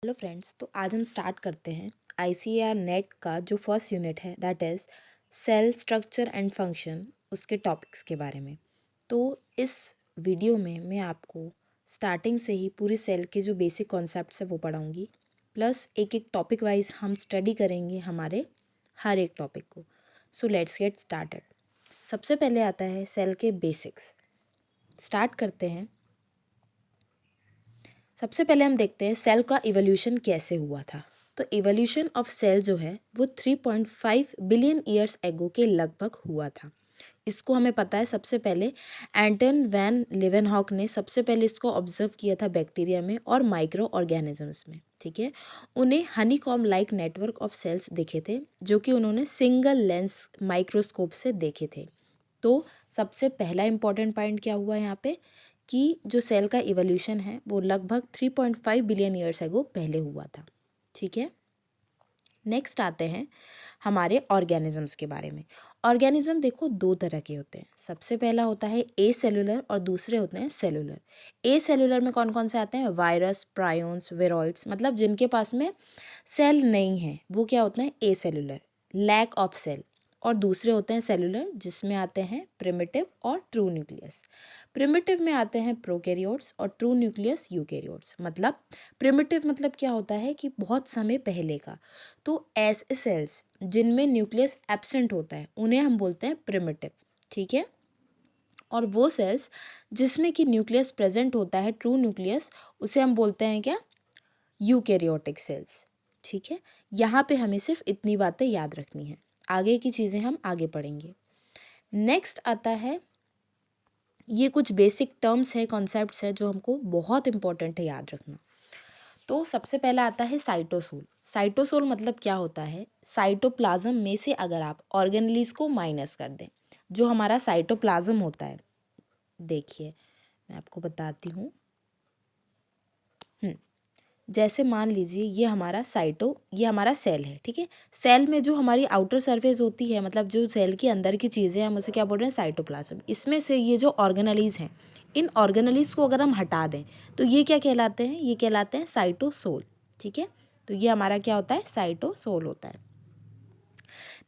Hello friends, तो आज हम स्टार्ट करते हैं आईसीएआर नेट का जो फर्स्ट यूनिट है that is cell structure and function, उसके टॉपिक्स के बारे में। तो इस वीडियो में मैं आपको स्टार्टिंग से ही पूरी सेल के जो बेसिक कॉन्सेप्ट्स है वो पढ़ाऊंगी, प्लस एक एक टॉपिक वाइज हम स्टडी करेंगे हमारे हर एक टॉपिक को। So let's get started. सबसे पहले आता है सेल के बेसिक्स। स्टार्ट करते हैं। सबसे पहले हम देखते हैं सेल का इवोल्यूशन कैसे हुआ था। तो इवोल्यूशन ऑफ सेल जो है वो 3.5 बिलियन ईयर्स एगो के लगभग हुआ था। इसको हमें पता है, सबसे पहले एंटन वैन लेवेनहॉक ने सबसे पहले इसको ऑब्जर्व किया था बैक्टीरिया में और माइक्रो ऑर्गेनिजम्स में। ठीक है, उन्हें honeycomb like network of cells दिखे थे जो कि उन्होंने सिंगल लेंस माइक्रोस्कोप से देखे थे। तो सबसे पहला इम्पॉर्टेंट पॉइंट क्या हुआ यहाँ पे कि जो सेल का इवोल्यूशन है वो लगभग 3.5 बिलियन ईयर्स एगो पहले हुआ था। ठीक है, नेक्स्ट आते हैं हमारे ऑर्गेनिजम्स के बारे में। ऑर्गेनिज्म देखो दो तरह के होते हैं। सबसे पहला होता है ए सेलुलर और दूसरे होते हैं सेलुलर। ए सेलुलर में कौन कौन से आते हैं? वायरस, प्रायोन्स, वेरॉइड्स, मतलब जिनके पास में सेल नहीं है वो क्या होते हैं? ए सेलुलर, लैक ऑफ सेल। और दूसरे होते हैं सेलुलर जिसमें आते हैं प्रिमिटिव और ट्रू न्यूक्लियस। प्रिमिटिव में आते हैं प्रोकैरियोट्स और ट्रू न्यूक्लियस यूकैरियोट्स। मतलब प्रिमिटिव मतलब क्या होता है कि बहुत समय पहले का। तो ऐसे सेल्स जिनमें न्यूक्लियस एब्सेंट होता है उन्हें हम बोलते हैं प्रिमिटिव। ठीक है, और वो सेल्स जिसमें कि न्यूक्लियस प्रेजेंट होता है, ट्रू न्यूक्लियस, उसे हम बोलते हैं क्या? Eukaryotic cells. ठीक है, यहाँ पे हमें सिर्फ इतनी बातें याद रखनी है, आगे की चीज़ें हम आगे पढ़ेंगे। नेक्स्ट आता है, ये कुछ बेसिक टर्म्स हैं, कॉन्सेप्ट्स हैं जो हमको बहुत इंपॉर्टेंट है याद रखना। तो सबसे पहला आता है साइटोसोल। साइटोसोल मतलब क्या होता है? साइटोप्लाज्म में से अगर आप ऑर्गेनेलिज को माइनस कर दें, जो हमारा साइटोप्लाज्म होता है, देखिए मैं आपको बताती हूँ। जैसे मान लीजिए ये हमारा सेल है। ठीक है, सेल में जो हमारी आउटर सरफेस होती है, मतलब जो सेल के अंदर की चीज़ें हैं, हम उसे क्या बोल रहे हैं? साइटोप्लाज्म। इसमें से ये जो ऑर्गेनेलिज हैं, इन ऑर्गेनेलिज को अगर हम हटा दें तो ये क्या कहलाते हैं? ये कहलाते हैं साइटोसोल। ठीक है, तो ये हमारा क्या होता है? साइटोसोल होता है।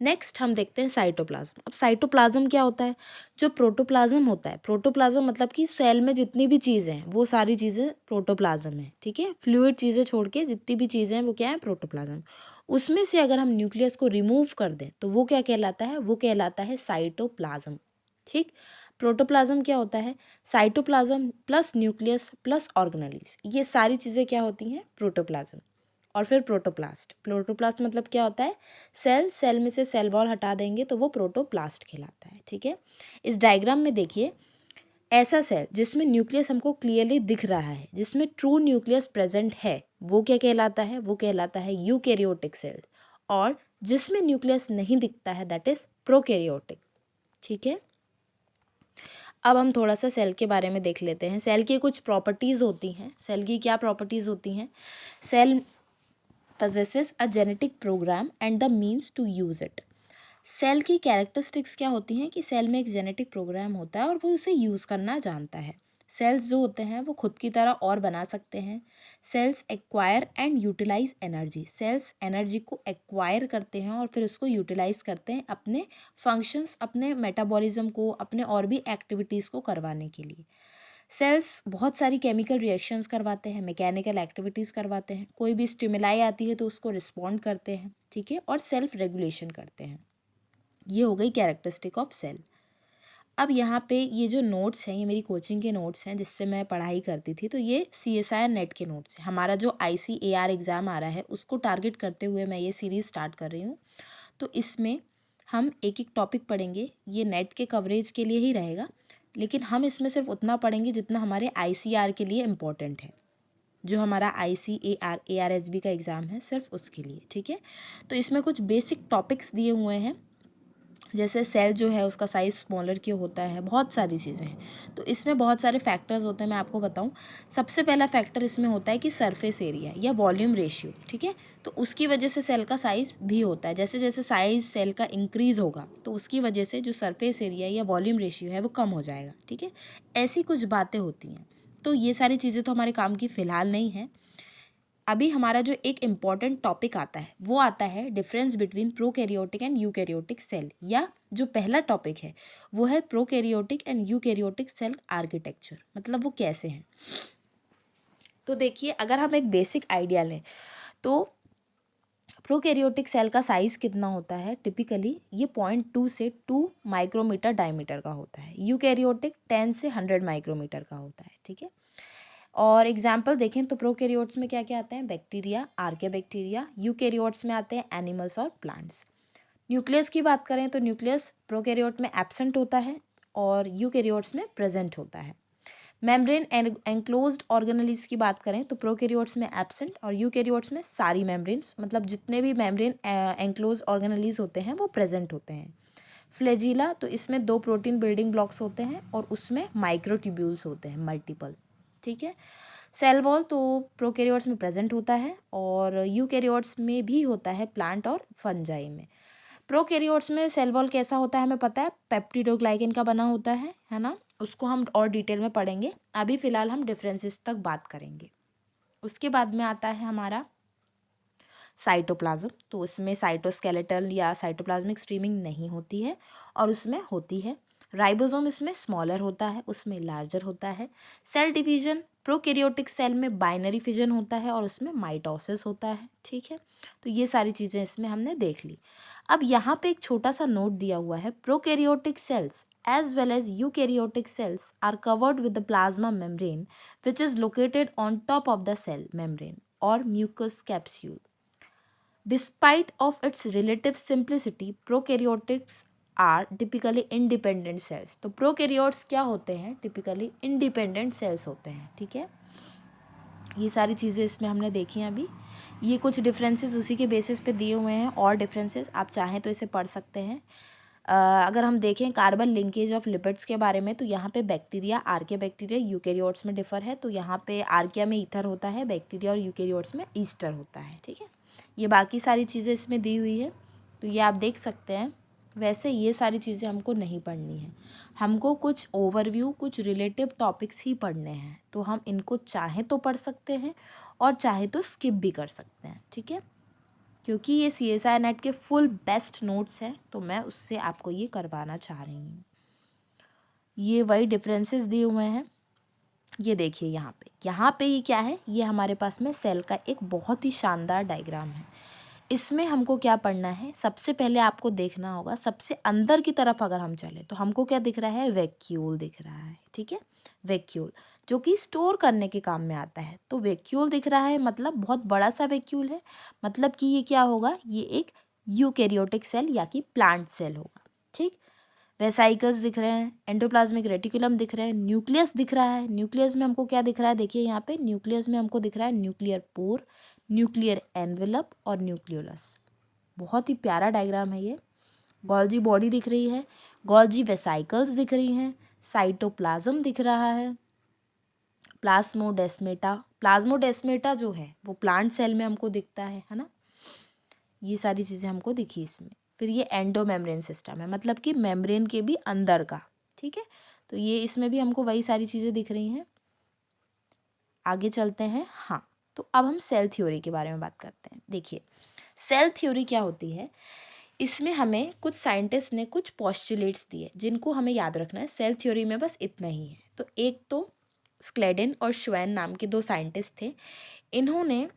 नेक्स्ट हम देखते हैं साइटोप्लाज्म। अब साइटोप्लाज्म क्या होता है? जो प्रोटोप्लाज्म होता है, प्रोटोप्लाज्म मतलब कि सेल में जितनी भी चीज़ें हैं वो सारी चीज़ें प्रोटोप्लाज्म है। ठीक है, फ्लूइड चीज़ें छोड़ के जितनी भी चीज़ें हैं वो क्या है? प्रोटोप्लाज्म। उसमें से अगर हम न्यूक्लियस को रिमूव कर दें तो वो क्या कहलाता है? वो कहलाता है साइटोप्लाज्म। ठीक, प्रोटोप्लाज्म क्या होता है? Cytoplasm plus nucleus plus organelles, ये सारी चीज़ें क्या होती हैं? प्रोटोप्लाज्म। और फिर प्रोटोप्लास्ट। प्रोटोप्लास्ट मतलब क्या होता है? सेल में से सेल वॉल हटा देंगे तो वो प्रोटोप्लास्ट कहलाता है। ठीक है, इस डायग्राम में देखिए, ऐसा सेल जिसमें न्यूक्लियस हमको क्लियरली दिख रहा है, जिसमें ट्रू न्यूक्लियस प्रेजेंट है, वो क्या कहलाता है? वो कहलाता है यूकैरियोटिक सेल। और जिसमें न्यूक्लियस नहीं दिखता है दैट इज प्रोकैरियोटिक। ठीक है, अब हम थोड़ा सा सेल के बारे में देख लेते हैं। सेल की कुछ प्रॉपर्टीज़ होती हैं। सेल की क्या प्रॉपर्टीज़ होती हैं? Cell possesses a genetic program and the means to use it। Cell की कैरेक्टरिस्टिक्स क्या होती हैं कि सेल में एक जेनेटिक प्रोग्राम होता है और वो उसे यूज़ करना जानता है। सेल्स जो होते हैं वो खुद की तरह और बना सकते हैं। Cells acquire and utilize energy. Cells energy को एक्वायर करते हैं और फिर उसको यूटिलाइज करते हैं अपने फंक्शंस, अपने मेटाबॉलिज्म को, अपने और भी एक्टिविटीज़ को करवाने के लिए। सेल्स बहुत सारी केमिकल रिएक्शंस करवाते हैं, मैकेनिकल एक्टिविटीज़ करवाते हैं, कोई भी स्टिमुलाई आती है तो उसको रिस्पॉन्ड करते हैं। ठीक है, और सेल्फ रेगुलेशन करते हैं। ये हो गई कैरेक्टरिस्टिक ऑफ सेल। अब यहाँ पे ये जो नोट्स हैं, ये मेरी कोचिंग के नोट्स हैं जिससे मैं पढ़ाई करती थी। तो ये CSIR नेट के नोट्स हैं। हमारा जो ICAR एग्ज़ाम आ रहा है उसको टारगेट करते हुए मैं ये सीरीज़ स्टार्ट कर रही हूँ। तो इसमें हम एक एक टॉपिक पढ़ेंगे। ये नेट के कवरेज के लिए ही रहेगा, लेकिन हम इसमें सिर्फ उतना पढ़ेंगे जितना हमारे ICAR के लिए इम्पोर्टेंट है। जो हमारा ICAR ARSB का एग्ज़ाम है सिर्फ उसके लिए। ठीक है, तो इसमें कुछ बेसिक टॉपिक्स दिए हुए हैं, जैसे सेल जो है उसका साइज़ स्मॉलर क्यों होता है, बहुत सारी चीज़ें हैं। तो इसमें बहुत सारे फैक्टर्स होते हैं, मैं आपको बताऊं। सबसे पहला फैक्टर इसमें होता है कि सरफेस एरिया या वॉल्यूम रेशियो। ठीक है, तो उसकी वजह से सेल का साइज़ भी होता है। जैसे जैसे साइज़ सेल का इंक्रीज़ होगा तो उसकी वजह से जो सरफेस एरिया या वॉल्यूम रेशियो है वो कम हो जाएगा। ठीक है, ऐसी कुछ बातें होती हैं। तो ये सारी चीज़ें तो हमारे काम की फ़िलहाल नहीं है। अभी हमारा जो एक इम्पॉर्टेंट टॉपिक आता है वो आता है difference between prokaryotic and eukaryotic cell, या जो पहला टॉपिक है वो है prokaryotic and eukaryotic cell architecture, मतलब वो कैसे हैं। तो देखिए, अगर हम एक बेसिक आइडिया लें तो प्रोकैरियोटिक सेल का साइज़ कितना होता है, टिपिकली ये 0.2 से 2 माइक्रोमीटर डायमीटर का होता है। यूकैरियोटिक 10 से 100 माइक्रोमीटर का होता है, ठीक है। और एग्जाम्पल देखें तो प्रोकैरियोट्स में क्या क्या आते हैं, बैक्टीरिया, आर्के बैक्टीरिया। यूकैरियोट्स में आते हैं एनिमल्स और प्लांट्स। न्यूक्लियस की बात करें तो न्यूक्लियस प्रोकैरियोट में एब्सेंट होता है और यूकैरियोट्स में प्रेजेंट होता है। मेम्ब्रेन एनक्लोज्ड ऑर्गेनेल्स की बात करें तो प्रोकैरियोट्स में एब्सेंट और यूकैरियोट्स में सारी मेम्ब्रेन्स, मतलब जितने भी मेम्ब्रेन एनक्लोज्ड ऑर्गेनेल्स होते हैं वो प्रेजेंट होते हैं। फ्लैजिला, तो इसमें 2 प्रोटीन बिल्डिंग ब्लॉक्स होते हैं और उसमें माइक्रोट्यूब्यूल्स होते हैं मल्टीपल, ठीक है। सेल वॉल तो प्रोकैरियोट्स में प्रेजेंट होता है और यूकैरियोट्स में भी होता है, प्लांट और फंजाई में। प्रोकैरियोट्स में सेल वॉल कैसा होता है हमें पता है, पेप्टिडोग्लाइकन का बना होता है ना। उसको हम और डिटेल में पढ़ेंगे, अभी फ़िलहाल हम डिफरेंसेस तक बात करेंगे। उसके बाद में आता है हमारा साइटोप्लाज्म। तो उसमें साइटोस्केलेटल या साइटोप्लाज्मिक स्ट्रीमिंग नहीं होती है और उसमें होती है राइबोसोम, इसमें स्मॉलर होता है, उसमें लार्जर होता है। सेल डिवीजन, प्रोकैरियोटिक सेल में बाइनरी फिजन होता है और उसमें माइटोसिस होता है, ठीक है। तो ये सारी चीज़ें इसमें हमने देख ली। अब यहाँ पे एक छोटा सा नोट दिया हुआ है, prokaryotic cells as well as eukaryotic cells are covered with the plasma membrane which is located on top of the cell membrane or mucous capsule. Despite of its relative simplicity, prokaryotes are typically independent cells. तो prokaryotes क्या होते हैं, typically independent cells होते हैं, ठीक है। ये सारी चीज़ें इसमें हमने देखी हैं अभी। ये कुछ डिफरेंसेस उसी के बेसिस पे दिए हुए हैं, और डिफरेंसेस आप चाहें तो इसे पढ़ सकते हैं। अगर हम देखें कार्बन लिंकेज ऑफ लिपिड्स के बारे में तो यहाँ पे बैक्टीरिया, आर्किया बैक्टीरिया यूकैरियोट्स में डिफर है, तो यहाँ पे आर्किया में ईथर होता है, बैक्टीरिया और यूकैरियोट्स में ईस्टर होता है, ठीक है। ये बाकी सारी चीज़ें इसमें दी हुई है, तो ये आप देख सकते हैं। वैसे ये सारी चीज़ें हमको नहीं पढ़नी है, हमको कुछ ओवरव्यू, कुछ रिलेटिव टॉपिक्स ही पढ़ने हैं, तो हम इनको चाहें तो पढ़ सकते हैं और चाहें तो स्किप भी कर सकते हैं, ठीक है। क्योंकि ये CSIR नेट के फुल बेस्ट नोट्स हैं, तो मैं उससे आपको ये करवाना चाह रही हूँ। ये वही डिफरेंसेस दिए हुए हैं, ये देखिए यहाँ पे ये क्या है, ये हमारे पास में सेल का एक बहुत ही शानदार डायग्राम है। इसमें हमको क्या पढ़ना है, सबसे पहले आपको देखना होगा सबसे अंदर की तरफ अगर हम चले तो हमको क्या दिख रहा है, वैक्यूल दिख रहा है, ठीक है। वैक्यूल जो कि स्टोर करने के काम में आता है, तो वैक्यूल दिख रहा है मतलब बहुत बड़ा सा वैक्यूल है, मतलब कि ये क्या होगा, ये एक यूकैरियोटिक सेल या कि प्लांट सेल होगा, ठीक। वेसाइकल्स दिख रहे हैं, एंडोप्लाज्मिक रेटिकुलम दिख रहे हैं, न्यूक्लियस दिख रहा है। न्यूक्लियस में हमको क्या दिख रहा है, देखिए यहाँ पे न्यूक्लियस में हमको दिख रहा है न्यूक्लियर पोर, न्यूक्लियर एनवेलप और न्यूक्लियोलस। बहुत ही प्यारा डायग्राम है ये। गोल्जी बॉडी दिख रही है, गोल्जी वेसाइकल्स दिख रही हैं, साइटोप्लाज्म दिख रहा है, प्लाज्मोडेस्मेटा। प्लाज्मोडेस्मेटा जो है वो प्लांट सेल में हमको दिखता है ना। ये सारी चीज़ें हमको दिखी इसमें। फिर ये एंडो मेम्ब्रेन सिस्टम है, मतलब कि मेम्ब्रेन के भी अंदर का, ठीक है। तो ये इसमें भी हमको वही सारी चीज़ें दिख रही हैं। आगे चलते हैं। हाँ, तो अब हम सेल थ्योरी के बारे में बात करते हैं। देखिए सेल थ्योरी क्या होती है, इसमें हमें कुछ साइंटिस्ट ने कुछ पोस्टुलेट्स दिए जिनको हमें याद रखना है। सेल थ्योरी में बस इतना ही है। तो एक तो स्क्लेडन और श्वेन नाम के 2 साइंटिस्ट थे, इन्होंने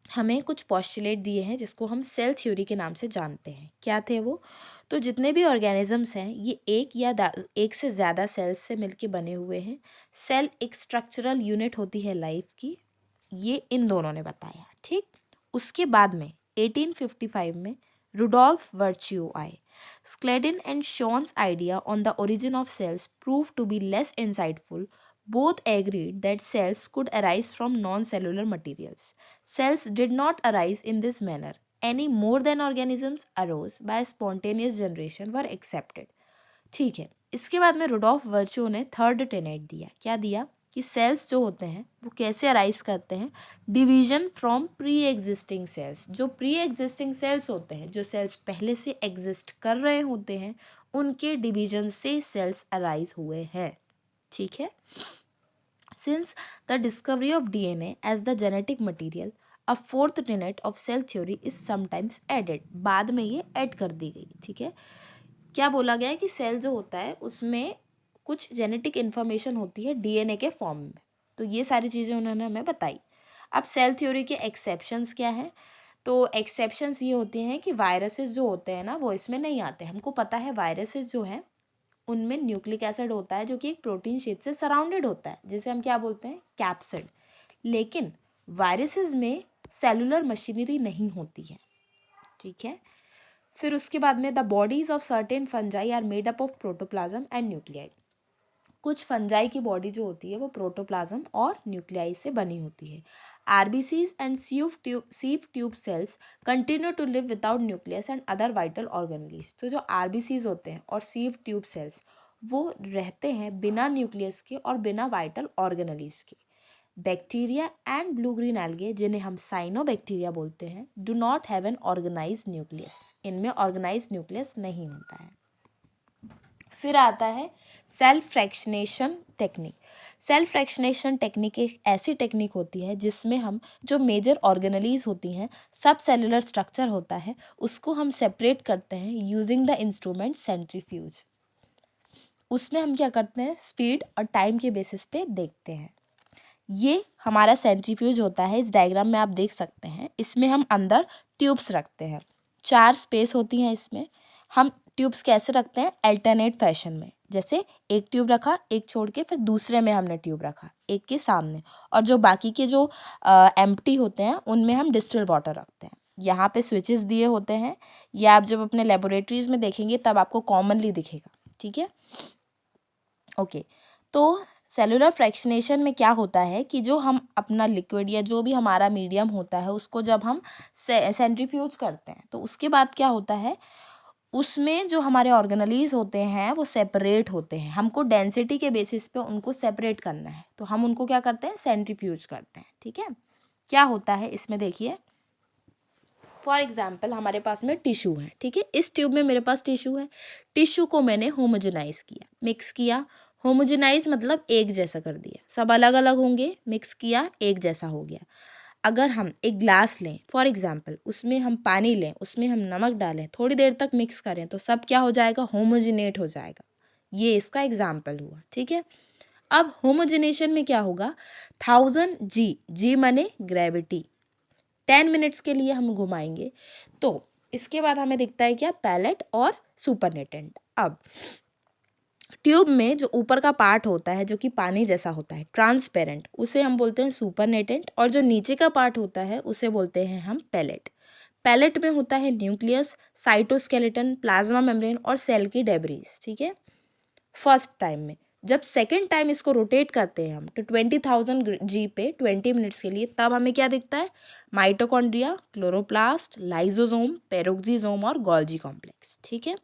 हमें कुछ पोस्टुलेट दिए हैं जिसको हम सेल थ्योरी के नाम से जानते हैं। क्या थे वो, तो जितने भी ऑर्गेनिजम्स हैं ये एक से ज़्यादा सेल्स से मिलके बने हुए हैं। सेल एक स्ट्रक्चरल यूनिट होती है लाइफ की, ये इन दोनों ने बताया, ठीक। उसके बाद में 1855 में रुडोल्फ वर्च्यू आए। Schleiden and Schwann's idea on the origin of cells prove to be less insightful. Both agreed that cells could arise from non-cellular materials. Cells did not arise in this manner any more than organisms arose by spontaneous generation were accepted. ठीक है, इसके बाद में Rudolf virtue ने third Tenet दिया। क्या दिया कि सेल्स जो होते हैं वो कैसे अराइज करते हैं, division from pre existing cells. जो प्री एग्जिस्टिंग सेल्स होते हैं, जो सेल्स पहले से एग्जिस्ट कर रहे होते हैं, उनके डिवीजन से सेल्स अराइज हुए हैं, ठीक है। Since the discovery of DNA as the genetic material, a fourth tenet of cell theory is sometimes added, बाद में ये ऐड कर दी गई, ठीक है। क्या बोला गया है कि सेल जो होता है उसमें कुछ जेनेटिक इन्फॉर्मेशन होती है डीएनए के फॉर्म में, तो ये सारी चीज़ें उन्होंने हमें बताई। अब सेल थ्योरी के एक्सेप्शंस क्या हैं, तो एक्सेप्शंस ये होते हैं कि वायरसेस जो होते हैं ना वो इसमें नहीं आते। हमको पता है वायरसेस जो हैं उनमें न्यूक्लिक एसिड होता है जो कि एक प्रोटीन शीट से सराउंडेड होता है, जिसे हम क्या बोलते हैं, कैप्सिड। लेकिन वायरसेस में सेलुलर मशीनरी नहीं होती है, ठीक है। फिर उसके बाद में the bodies of certain fungi are made up of protoplasm and nuclei. कुछ फंजाई की बॉडी जो होती है वो प्रोटोप्लाज्म और न्यूक्लियाई से बनी होती है। RBCs and sieve tube cells continue to live without nucleus and other vital organelles. तो जो आरबीसीज होते हैं और सीव ट्यूब सेल्स वो रहते हैं बिना न्यूक्लियस के और बिना वाइटल ऑर्गेनलीज के। Bacteria and blue green algae, जिन्हें हम साइनोबैक्टीरिया बोलते हैं, do not have an organize nucleus. इनमें ऑर्गेनाइज न्यूक्लियस नहीं होता है। फिर आता है self fractionation technique. Self fractionation technique एक ऐसी टेक्निक होती है जिसमें हम जो मेजर ऑर्गेनलीज होती हैं, सब सेलुलर स्ट्रक्चर होता है, उसको हम सेपरेट करते हैं यूजिंग द इंस्ट्रूमेंट सेंट्रीफ्यूज। उसमें हम क्या करते हैं, स्पीड और टाइम के बेसिस पे देखते हैं। ये हमारा सेंट्रीफ्यूज होता है, इस डायग्राम में आप देख सकते हैं। इसमें हम अंदर ट्यूब्स रखते हैं, 4 स्पेस होती हैं इसमें। हम ट्यूब्स कैसे रखते हैं, अल्टरनेट फैशन में, जैसे एक ट्यूब रखा, एक छोड़ के फिर दूसरे में हमने ट्यूब रखा, एक के सामने, और जो बाकी के जो एम्प्टी होते हैं उनमें हम डिस्टिल्ड वाटर रखते हैं। यहाँ पे स्विचेस दिए होते हैं, ये आप जब अपने लेबोरेटरीज में देखेंगे तब आपको कॉमनली दिखेगा, ठीक है। ओके, तो सेलुलर फ्रैक्शनेशन में क्या होता है कि जो हम अपना लिक्विड या जो भी हमारा मीडियम होता है उसको जब हम सेंट्रीफ्यूज करते हैं तो उसके बाद क्या होता है, उसमें जो हमारे ऑर्गेनलीज होते हैं वो सेपरेट होते हैं। हमको डेंसिटी के बेसिस पे उनको सेपरेट करना है, तो हम उनको क्या करते हैं, सेंट्रीफ्यूज करते हैं, ठीक है। क्या होता है इसमें देखिए, फॉर एग्जाम्पल हमारे पास में टिश्यू है, ठीक है। इस ट्यूब में मेरे पास टिश्यू है, टिश्यू को मैंने होमोजेनाइज किया, मिक्स किया। होमोजेनाइज मतलब एक जैसा कर दिया, सब अलग अलग होंगे, मिक्स किया, एक जैसा हो गया। अगर हम एक ग्लास लें फॉर एग्जाम्पल, उसमें हम पानी लें, उसमें हम नमक डालें, थोड़ी देर तक मिक्स करें तो सब क्या हो जाएगा, होमोजिनेट हो जाएगा। ये इसका एग्जाम्पल हुआ, ठीक है। अब होमोजिनेशन में क्या होगा, 1000 जी माने ग्रेविटी, 10 मिनट्स के लिए हम घुमाएंगे तो इसके बाद हमें दिखता है क्या, पैलेट और सुपरनेटेंट। अब ट्यूब में जो ऊपर का पार्ट होता है जो कि पानी जैसा होता है, ट्रांसपेरेंट, उसे हम बोलते हैं सुपरनेटेंट, और जो नीचे का पार्ट होता है उसे बोलते हैं हम पैलेट। पैलेट में होता है न्यूक्लियस, साइटोस्केलेटन, प्लाज्मा मेम्ब्रेन और सेल की डेब्रीज, ठीक है, फर्स्ट टाइम में। जब सेकेंड टाइम इसको रोटेट करते हैं हम तो 20,000 जी पे 20 मिनट्स के लिए, तब हमें क्या दिखता है, माइटोकॉन्ड्रिया, क्लोरोप्लास्ट, लाइजोसोम, पेरोक्सिसोम और गोल्जी कॉम्प्लेक्स, ठीक है।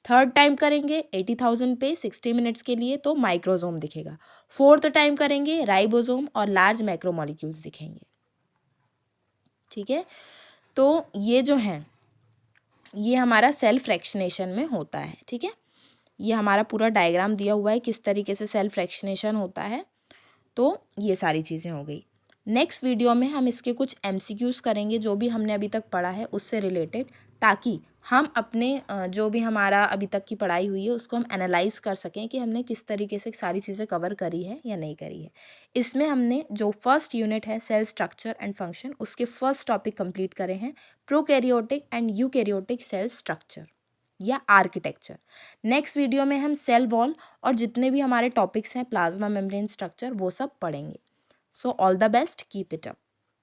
थर्ड टाइम करेंगे 80,000 पे 60 मिनट्स के लिए तो माइक्रोसोम दिखेगा। फोर्थ टाइम करेंगे राइबोसोम और लार्ज मैक्रोमोलिक्यूल्स दिखेंगे, ठीक है। तो ये जो है ये हमारा सेल फ्रैक्शनेशन में होता है, ठीक है। ये हमारा पूरा डायग्राम दिया हुआ है किस तरीके से सेल फ्रैक्शनेशन होता है। तो ये सारी चीज़ें हो गई। नेक्स्ट वीडियो में हम इसके कुछ MCQs करेंगे जो भी हमने अभी तक पढ़ा है उससे रिलेटेड, ताकि हम अपने जो भी हमारा अभी तक की पढ़ाई हुई है उसको हम एनालाइज कर सकें कि हमने किस तरीके से सारी चीज़ें कवर करी है या नहीं करी है। इसमें हमने जो फर्स्ट यूनिट है सेल स्ट्रक्चर एंड फंक्शन, उसके फर्स्ट टॉपिक कंप्लीट करे हैं, prokaryotic and eukaryotic cell structure या आर्किटेक्चर। नेक्स्ट वीडियो में हम सेल वॉल और जितने भी हमारे टॉपिक्स हैं, प्लाज्मा मेम्ब्रेन स्ट्रक्चर, वो सब पढ़ेंगे। So all the best, keep it up.